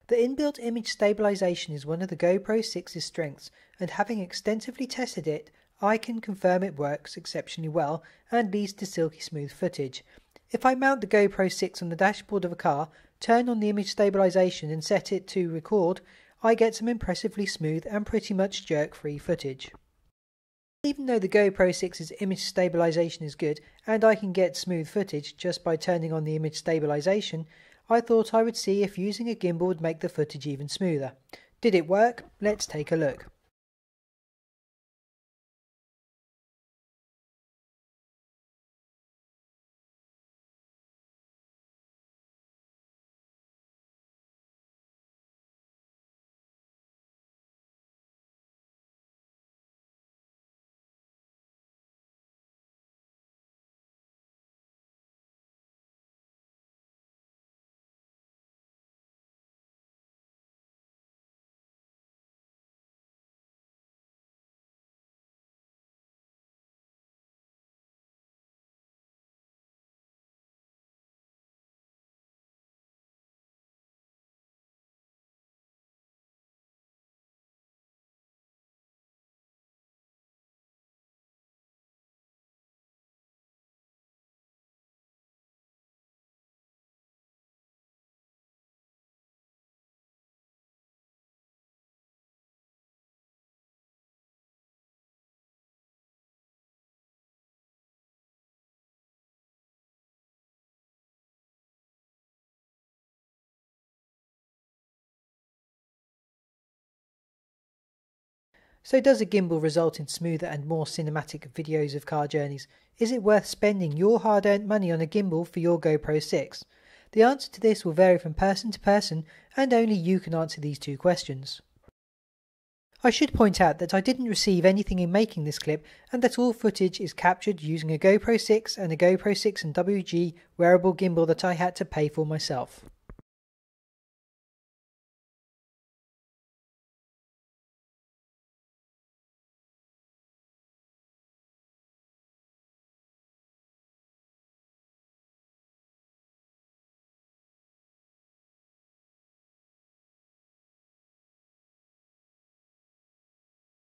The inbuilt image stabilisation is one of the GoPro 6's strengths, and having extensively tested it, I can confirm it works exceptionally well and leads to silky smooth footage. If I mount the GoPro 6 on the dashboard of a car, turn on the image stabilisation and set it to record, I get some impressively smooth and pretty much jerk-free footage. Even though the GoPro 6's image stabilisation is good and I can get smooth footage just by turning on the image stabilisation, I thought I would see if using a gimbal would make the footage even smoother. Did it work? Let's take a look. So does a gimbal result in smoother and more cinematic videos of car journeys? Is it worth spending your hard-earned money on a gimbal for your GoPro 6? The answer to this will vary from person to person, and only you can answer these two questions. I should point out that I didn't receive anything in making this clip, and that all footage is captured using a GoPro 6 and a GoPro 6 and WG wearable gimbal that I had to pay for myself.